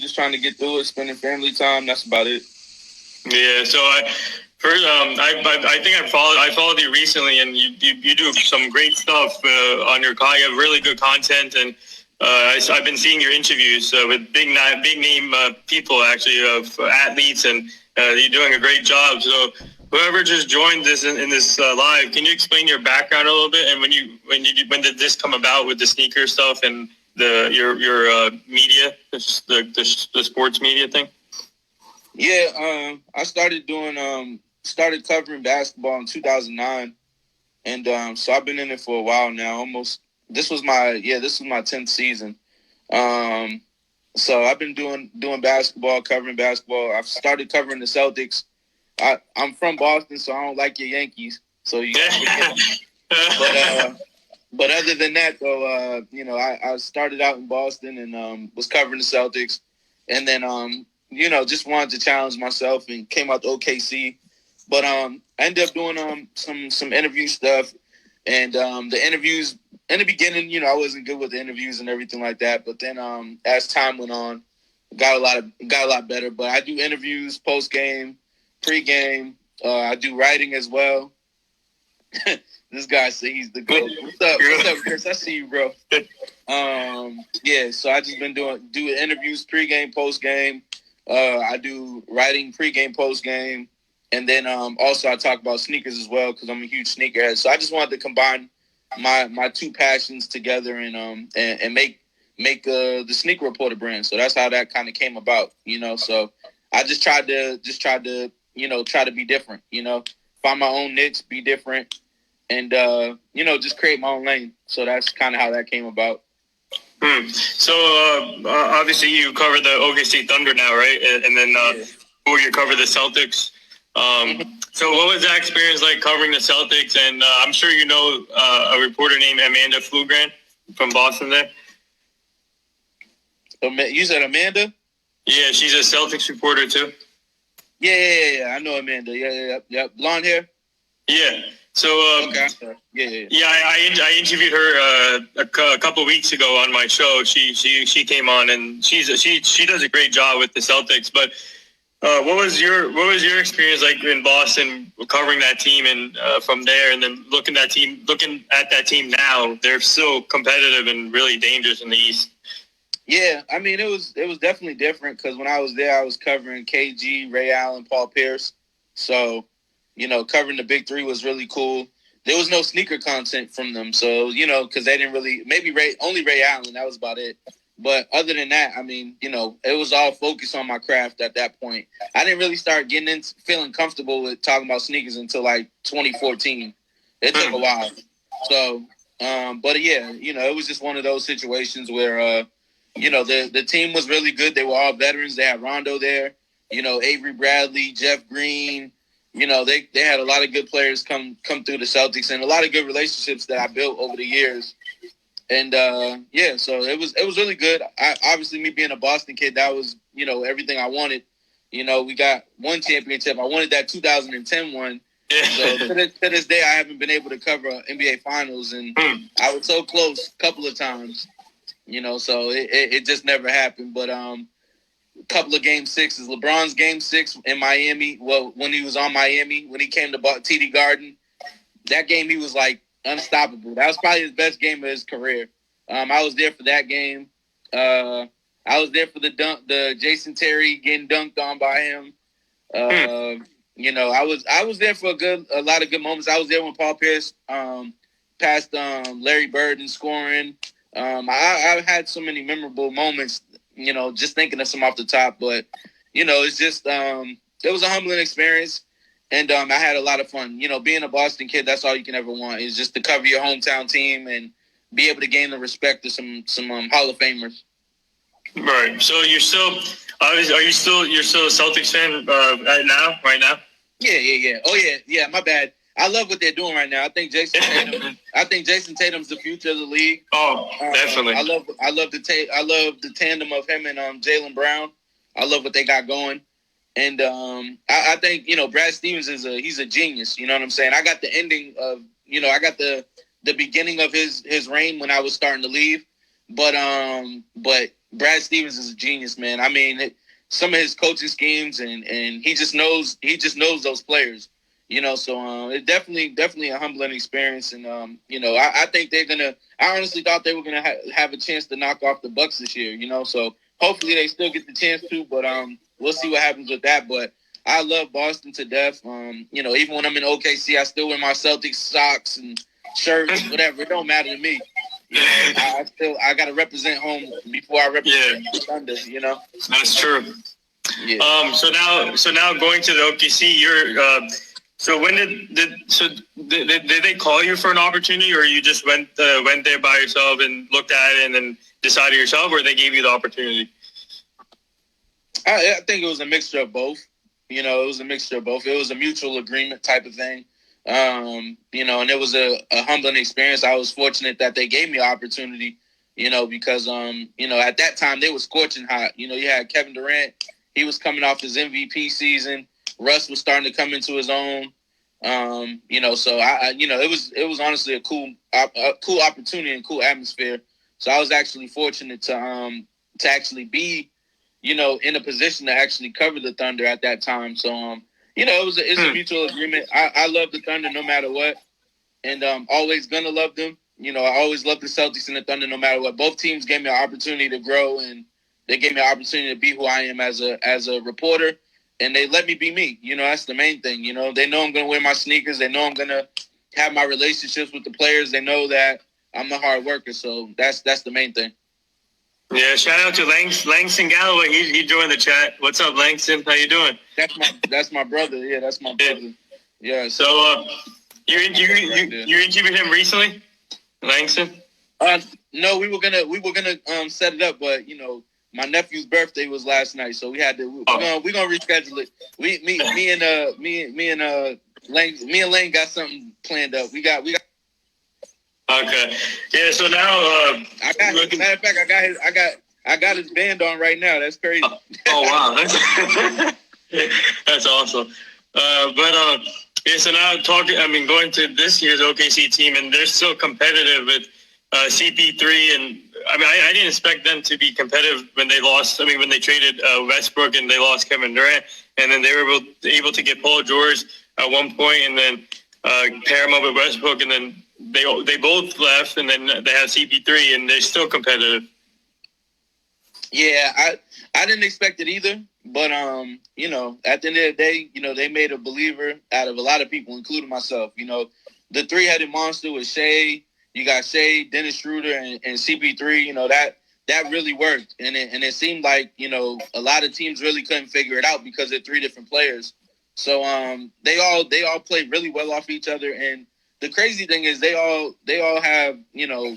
just trying to get through it, spending family time. That's about it. Yeah. So I think I followed you recently, and you do some great stuff on your. You have really good content, and I've been seeing your interviews with big name people, actually, of athletes, and you're doing a great job. So whoever just joined this in this live, can you explain your background a little bit, and when did this come about with the sneaker stuff and your media, the sports media thing? Yeah, I started covering basketball in 2009, and so I've been in it for a while now. This was my 10th season. So I've been doing basketball, covering basketball. I've started covering the Celtics. I'm from Boston, so I don't like your Yankees. So you got to but other than that, though, I started out in Boston and was covering the Celtics, and then just wanted to challenge myself and came out to OKC. But I ended up doing some interview stuff, and the interviews in the beginning, I wasn't good with the interviews and everything like that. But then as time went on, got a lot better. But I do interviews, post game, pre game. I do writing as well. This guy said he's the GOAT. What's up, Chris? I see you, bro. Yeah, so I just been doing interviews, pre-game, post-game. I do writing, pre-game, post-game. And then also I talk about sneakers as well because I'm a huge sneakerhead. So I just wanted to combine my two passions together and make the Sneaker Reporter brand. So that's how that kind of came about, So I just tried to try to be different, find my own niche, be different. And, just create my own lane. So that's kind of how that came about. So, obviously, you cover the OKC Thunder now, right? And then you cover the Celtics. So what was that experience like covering the Celtics? And I'm sure you know a reporter named Amanda Flugran from Boston there. You said Amanda? Yeah, she's a Celtics reporter, too. Yeah. I know Amanda. Yeah. Blonde hair? Yeah. So okay. I interviewed her a couple of weeks ago on my show. She came on and she does a great job with the Celtics. But what was your experience like in Boston covering that team and from there, and then looking at that team now? They're still competitive and really dangerous in the East. Yeah, I mean it was definitely different because when I was there, I was covering KG, Ray Allen, Paul Pierce. So. Covering the big three was really cool. There was no sneaker content from them. So, because they didn't really, maybe only Ray Allen, that was about it. But other than that, I mean, it was all focused on my craft at that point. I didn't really start feeling comfortable with talking about sneakers until like 2014. It took a while. So, but yeah, it was just one of those situations where, the team was really good. They were all veterans. They had Rondo there, Avery Bradley, Jeff Green. They had a lot of good players come through the Celtics and a lot of good relationships that I built over the years. And so it was really good. Obviously, me being a Boston kid, that was everything I wanted. We got one championship. I wanted that 2010 one. So to this day, I haven't been able to cover NBA Finals, and I was so close a couple of times. So it just never happened. But couple of game sixes. LeBron's game 6 in Miami. Well, when he was on Miami, when he came to TD Garden, that game he was like unstoppable. That was probably his best game of his career. I was there for that game. I was there for the Jason Terry getting dunked on by him. I was there for a lot of good moments. I was there when Paul Pierce passed Larry Bird in scoring. I've had so many memorable moments. Just thinking of some off the top, but it's just it was a humbling experience, and I had a lot of fun. Being a Boston kid, that's all you can ever want is just to cover your hometown team and be able to gain the respect of some Hall of Famers. Right. So you're still a Celtics fan right now? Yeah. Oh yeah. My bad. I love what they're doing right now. I think Jason Tatum's the future of the league. Oh, definitely. I love the tandem of him and Jaylen Brown. I love what they got going. And I think, Brad Stevens he's a genius, you know what I'm saying? I got the ending of, I got the beginning of his reign when I was starting to leave. But Brad Stevens is a genius, man. I mean, some of his coaching schemes and he just knows those players. So it's definitely a humbling experience, and I think they're gonna. I honestly thought they were gonna have a chance to knock off the Bucks this year. So hopefully they still get the chance to, but we'll see what happens with that. But I love Boston to death. Even when I'm in OKC, I still wear my Celtics socks and shirts, whatever. It don't matter to me. I gotta represent home before I represent the Thunder. That's true. Yeah. So now going to the OKC, you're. So when did they call you for an opportunity, or you just went there by yourself and looked at it and then decided yourself, or they gave you the opportunity? I think it was a mixture of both. It was a mixture of both. It was a mutual agreement type of thing. And it was a humbling experience. I was fortunate that they gave me an opportunity, because, at that time they were scorching hot. You had Kevin Durant. He was coming off his MVP season. Russ was starting to come into his own. So it was honestly a cool opportunity and cool atmosphere. So I was actually fortunate to actually be, in a position to actually cover the Thunder at that time. So, it's a mutual agreement. I love the Thunder no matter what, and always gonna love them. I always love the Celtics and the Thunder no matter what. Both teams gave me an opportunity to grow, and they gave me an opportunity to be who I am as a reporter, and they let me be me. That's the main thing. They know I'm gonna wear my sneakers. They know I'm gonna have my relationships with the players. They know that I'm a hard worker. So that's the main thing. Yeah, shout out to Langston Galloway. He joined the chat. What's up, Langston? How you doing? That's my brother. Yeah, that's my brother. Yeah. So you interviewed him recently, Langston? No, we were gonna set it up, but my nephew's birthday was last night, so we had to. We're gonna reschedule it. Me and Lane got something planned up. We got. Okay. Yeah. So now, matter of fact, I got his band on right now. That's crazy. Oh wow, that's awesome. Yeah. So now going to this year's OKC team, and they're still competitive with CP3, and I didn't expect them to be competitive when they lost. When they traded Westbrook and they lost Kevin Durant, and then they were able to get Paul George at one point, and then pair him up with Westbrook, and then they both left, and then they have CP3, and they're still competitive. Yeah, I didn't expect it either, but at the end of the day, they made a believer out of a lot of people, including myself. The three-headed monster was Shea. You got Shea, Dennis Schroeder, and CP3. That really worked, and it seemed like a lot of teams really couldn't figure it out because they're three different players. So they all played really well off each other, and the crazy thing is they all have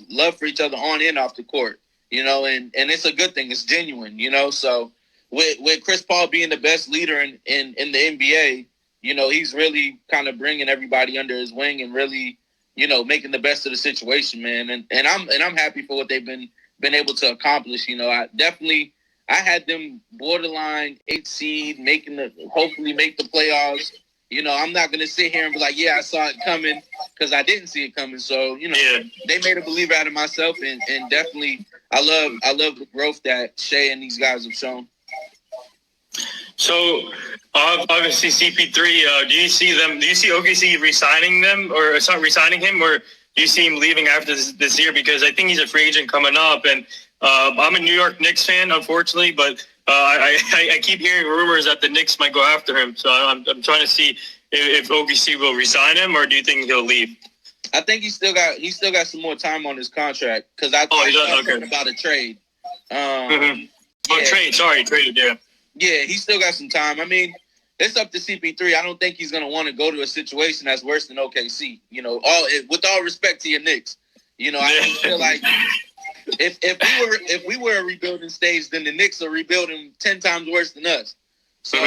love for each other on and off the court. And it's a good thing. It's genuine. So with Chris Paul being the best leader in the NBA, he's really kind of bringing everybody under his wing and really making the best of the situation, man. And I'm happy for what they've been able to accomplish. I had them borderline 8th seed, hopefully make the playoffs. I'm not going to sit here and be like, yeah, I saw it coming, because I didn't see it coming. So, They made a believer out of myself, and definitely I love the growth that Shea and these guys have shown. So, obviously CP3, do you see OKC resigning them, or not resigning him, or do you see him leaving after this year? Because I think he's a free agent coming up, and I'm a New York Knicks fan, unfortunately, but I keep hearing rumors that the Knicks might go after him. So I'm trying to see if OKC will resign him, or do you think he'll leave? I think he's still got some more time on his contract, because I heard about a trade. Traded, yeah. Yeah, he's still got some time. It's up to CP3. I don't think he's going to want to go to a situation that's worse than OKC. With all respect to your Knicks, I feel like if we were a rebuilding stage, then the Knicks are rebuilding 10 times worse than us. So,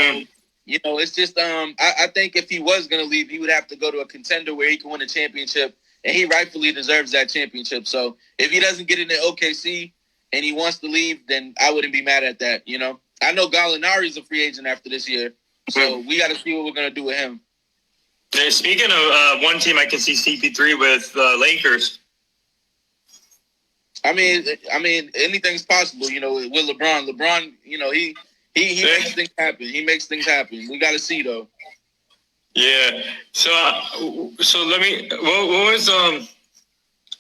it's just I think if he was going to leave, he would have to go to a contender where he can win a championship, and he rightfully deserves that championship. So if he doesn't get into OKC and he wants to leave, then I wouldn't be mad at that. I know Gallinari's a free agent after this year, so we got to see what we're going to do with him. Speaking of one team I can see CP3 with, Lakers. I mean, anything's possible. You know, with LeBron. LeBron, you know, he makes things happen. He makes things happen. We got to see though. Yeah. So let me. What was All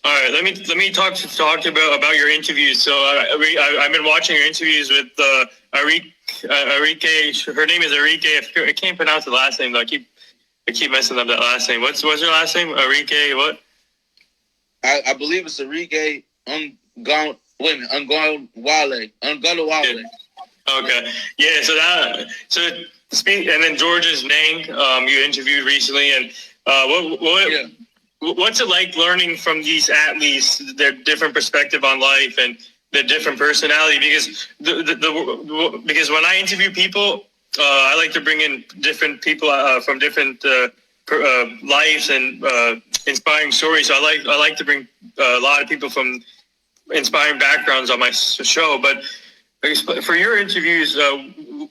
right. Let me talk about your interviews. So I've been watching your interviews with Arike. Her name is Arike. I can't pronounce the last name though. I keep messing up that last name. What's her last name? Arike what? I believe it's Arike Ungolwale. Yeah. Okay. Yeah. And then George's Nang, you interviewed recently, and what's it like learning from these athletes, their different perspective on life and their different personality? Because because when I interview people, I like to bring in different people from different lives and inspiring stories. So I like to bring a lot of people from inspiring backgrounds on my show. But for your interviews,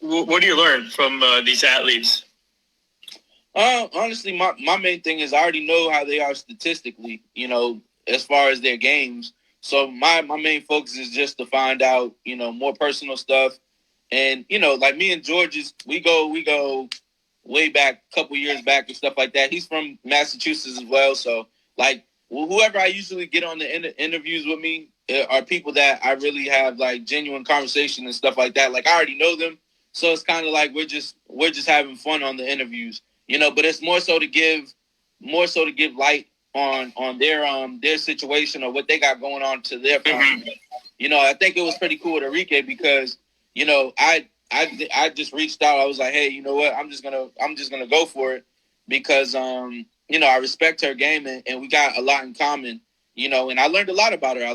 what do you learn from these athletes? Honestly, my main thing is I already know how they are statistically, you know, as far as their games. So my main focus is just to find out, you know, more personal stuff. And, you know, like me and George's, we go way back, a couple years back and stuff like that. He's from Massachusetts as well. So, like, whoever I usually get on the interviews with me are people that I really have, like, genuine conversation and stuff like that. Like, I already know them. So it's kind of like we're just having fun on the interviews. You know, but it's more so to give light on their situation or what they got going on to their family. You know, I think it was pretty cool with Enrique because, you know, I just reached out. I was like, hey, you know what? I'm just gonna go for it because you know, I respect her game and we got a lot in common. You know, and I learned a lot about her. I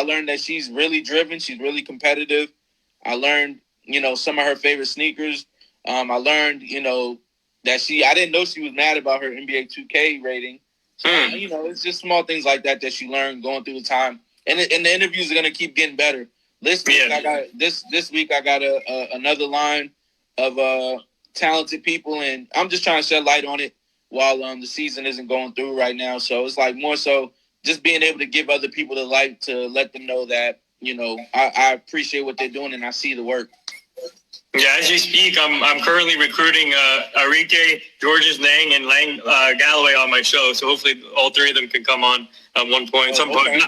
learned that she's really driven. She's really competitive. I learned, you know, some of her favorite sneakers. I learned, you know, that I didn't know she was mad about her NBA 2K rating. So, you know, it's just small things like that you learn going through the time. And the interviews are going to keep getting better. This week, I got another line of talented people, and I'm just trying to shed light on it while the season isn't going through right now. So it's like more so just being able to give other people the light to let them know that, you know, I appreciate what they're doing and I see the work. Yeah, as you speak, I'm currently recruiting Enrique, George's Nang, and Lang Galloway on my show. So hopefully all three of them can come on at one point. Point.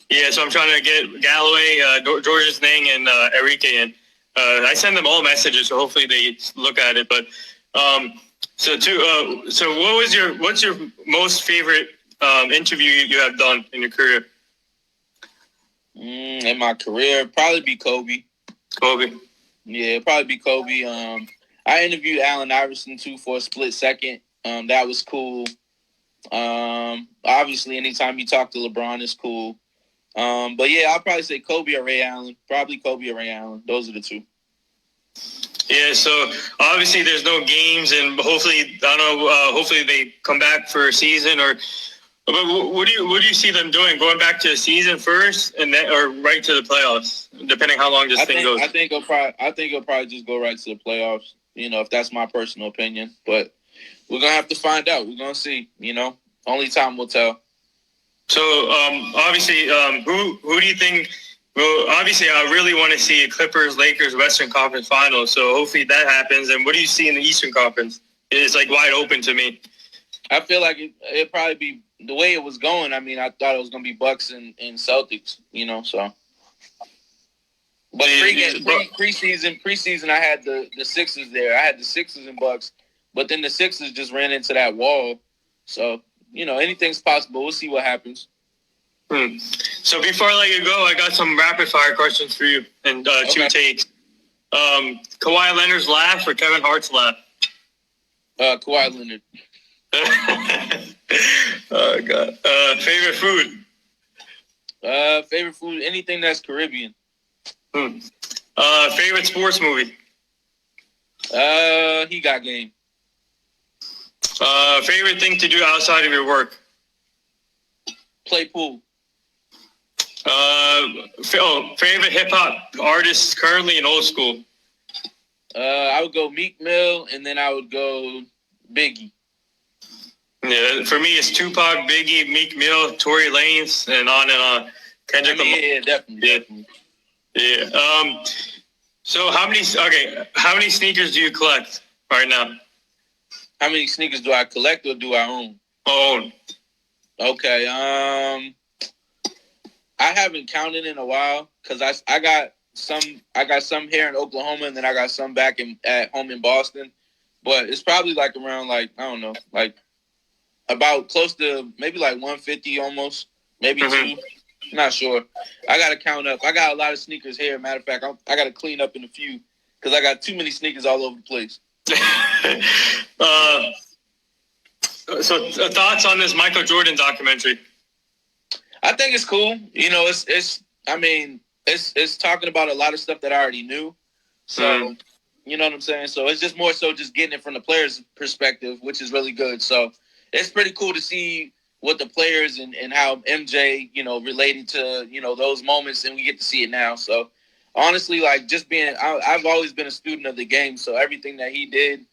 Yeah, so I'm trying to get Galloway, George's Nang, and Enrique in. I send them all messages, so hopefully they look at it. But so what's your most favorite interview you have done in your career? In my career, probably be Kobe. Kobe. Yeah, it'd probably be Kobe. I interviewed Allen Iverson too for a split second. That was cool. Obviously, anytime you talk to LeBron, it's cool. But yeah, I'll probably say Kobe or Ray Allen. Probably Kobe or Ray Allen. Those are the two. Yeah, so obviously there's no games, and hopefully hopefully they come back for a season or. But what do you see them doing? Going back to the season first, and then or right to the playoffs, depending how long this thing goes. I think it'll probably just go right to the playoffs. You know, if that's my personal opinion, but we're gonna have to find out. We're gonna see. You know, only time will tell. So obviously, who do you think? Well, obviously, I really want to see a Clippers-Lakers Western Conference Finals. So hopefully that happens. And what do you see in the Eastern Conference? It's like wide open to me. I feel like it'd probably be the way it was going. I mean, I thought it was going to be Bucks and Celtics, you know, so. But preseason, I had the Sixers there. I had the Sixers and Bucks, but then the Sixers just ran into that wall. So, you know, anything's possible. We'll see what happens. So before I let you go, I got some rapid-fire questions for you and two takes. Kawhi Leonard's laugh or Kevin Hart's laugh? Kawhi Leonard. Oh God! Favorite food? Favorite food? Anything that's Caribbean. Favorite sports movie? He Got Game. Favorite thing to do outside of your work? Play pool. Favorite hip hop artists currently and old school? I would go Meek Mill, and then I would go Biggie. Yeah, for me, it's Tupac, Biggie, Meek Mill, Tory Lanez, and on and on. Kendrick Lamar. Yeah, definitely. Yeah. So how many sneakers do you collect right now? How many sneakers do I collect or do I own? Own. Okay. I haven't counted in a while because I got some here in Oklahoma and then I got some back at home in Boston. But it's probably like around like I don't know, like about close to maybe like 150 almost, maybe two. Not sure. I got to count up. I got a lot of sneakers here. Matter of fact, I got to clean up in a few because I got too many sneakers all over the place. So thoughts on this Michael Jordan documentary? I think it's cool. You know, it's talking about a lot of stuff that I already knew. So, you know what I'm saying? So it's just more so just getting it from the players' perspective, which is really good. So it's pretty cool to see what the players and how MJ, you know, related to, you know, those moments, and we get to see it now. So honestly, like just I've always been a student of the game. So everything that he did,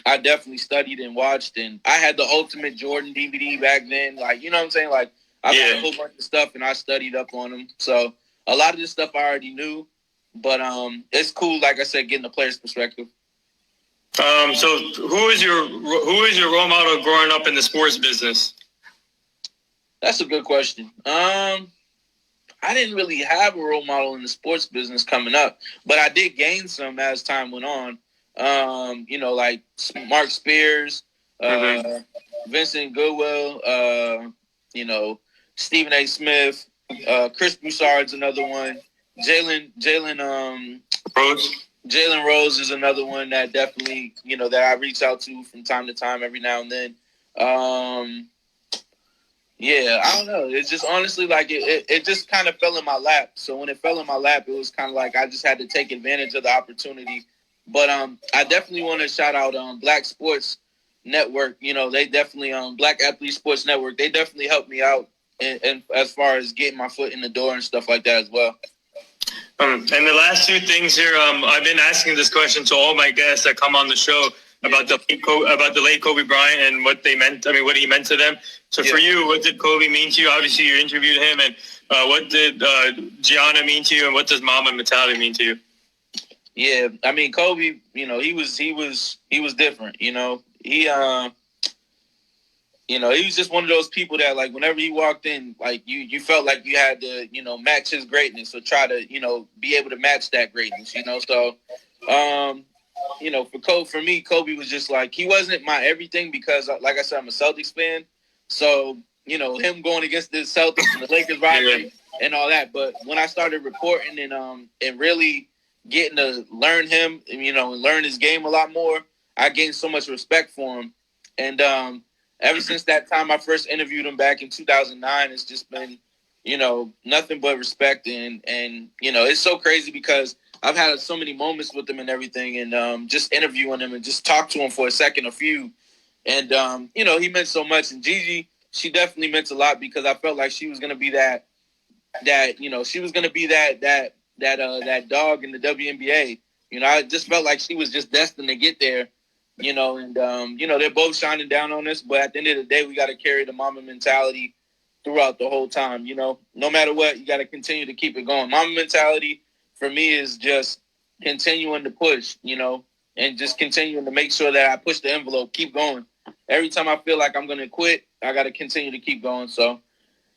I definitely studied and watched, and I had the Ultimate Jordan DVD back then. Like, you know what I'm saying? Like, I got a whole bunch of stuff, and I studied up on them. So a lot of this stuff I already knew, but it's cool. Like I said, getting the player's perspective. So who is your role model growing up in the sports business? That's a good question. I didn't really have a role model in the sports business coming up, but I did gain some as time went on. You know, like Mark Spears, Vincent Goodwill, you know, Stephen A. Smith, Chris Broussard's another one. Jalen Rose is another one that definitely, you know, that I reach out to from time to time every now and then. Yeah, I don't know. It's just honestly like it just kind of fell in my lap. So when it fell in my lap, it was kind of like I just had to take advantage of the opportunity. But I definitely want to shout out Black Sports Network. You know, they definitely Black Athlete Sports Network. They definitely helped me out and as far as getting my foot in the door and stuff like that as well. And the last two things here, I've been asking this question to all my guests that come on the show about the late Kobe Bryant and what they meant. I mean, what he meant to them. So for you, what did Kobe mean to you? Obviously, you interviewed him, and what did Gianna mean to you, and what does Mamba mentality mean to you? Yeah, I mean, Kobe, you know, he was different. You know, he was just one of those people that, like, whenever he walked in, like, you felt like you had to, you know, match his greatness or try to, you know, be able to match that greatness, you know. So, you know, for me, Kobe was just like, he wasn't my everything because, like I said, I'm a Celtics fan. So, you know, him going against the Celtics and the Lakers rivalry and all that. But when I started reporting and really getting to learn him, you know, and learn his game a lot more, I gained so much respect for him. And ever since that time I first interviewed him back in 2009, it's just been, you know, nothing but respect. And you know, it's so crazy because I've had so many moments with him and everything, and just interviewing him and just talk to him for a second, a few. And, you know, he meant so much. And Gigi, she definitely meant a lot because I felt like she was going to be that, you know, she was going to be that dog in the WNBA. You know, I just felt like she was just destined to get there, you know, and, you know, they're both shining down on us. But at the end of the day, we got to carry the Mamba mentality throughout the whole time. You know, no matter what, you got to continue to keep it going. Mamba mentality for me is just continuing to push, you know, and just continuing to make sure that I push the envelope, keep going. Every time I feel like I'm going to quit, I got to continue to keep going. So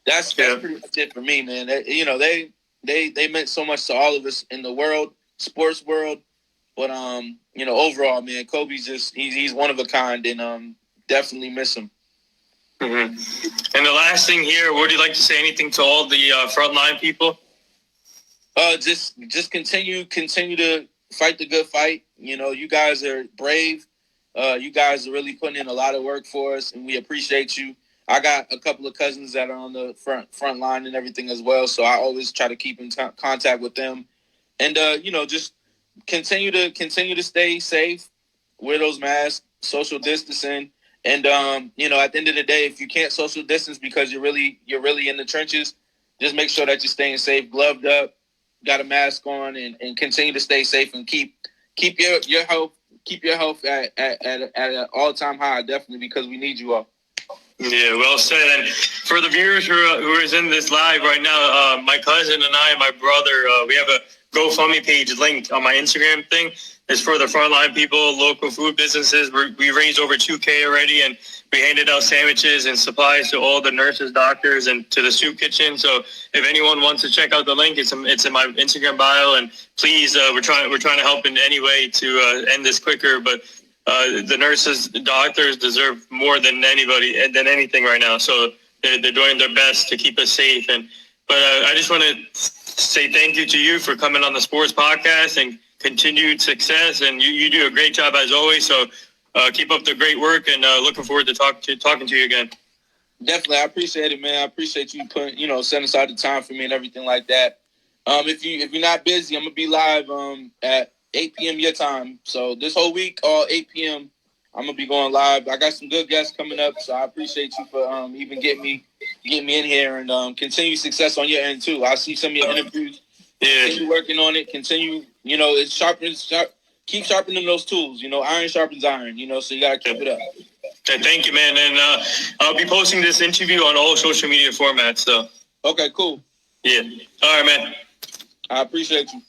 that's pretty much it for me, man. You know, they meant so much to all of us in the world, sports world. But, you know, overall, man, Kobe's just, he's one of a kind, and definitely miss him. Mm-hmm. And the last thing here, would you like to say anything to all the frontline people? Just continue to fight the good fight. You know, you guys are brave. You guys are really putting in a lot of work for us, and we appreciate you. I got a couple of cousins that are on the front line and everything as well, so I always try to keep in contact with them. And you know, just continue to stay safe, wear those masks, social distancing, and you know, at the end of the day, if you can't social distance because you're really in the trenches, just make sure that you're staying safe, gloved up, got a mask on, and continue to stay safe and keep your health at an all-time high, definitely, because we need you all. Yeah, well said. And for the viewers who is in this live right now, my cousin and I and my brother, we have a GoFundMe page linked on my Instagram thing. It's for the frontline people, local food businesses. We raised over $2,000 already, and we handed out sandwiches and supplies to all the nurses, doctors, and to the soup kitchen. So if anyone wants to check out the link, it's in my Instagram bio. And please, we're trying to help in any way to end this quicker. But the nurses, the doctors deserve more than anything right now. So they're doing their best to keep us safe. But I just want to say thank you to you for coming on the sports podcast and continued success. And you do a great job as always. So keep up the great work, and looking forward to talking to you again. Definitely, I appreciate it, man. I appreciate you setting aside the time for me and everything like that. If you're not busy, I'm gonna be live at 8 p.m. your time. So this whole week, all 8 p.m., I'm gonna be going live. I got some good guests coming up, so I appreciate you for even getting me in here, and continue success on your end too. I see some of your interviews. Yeah. Continue working on it. Continue, it's sharp. Keep sharpening those tools. Iron sharpens iron. So you gotta keep it up. Okay, thank you, man. And I'll be posting this interview on all social media formats. So. Okay, cool. Yeah. All right, man. I appreciate you.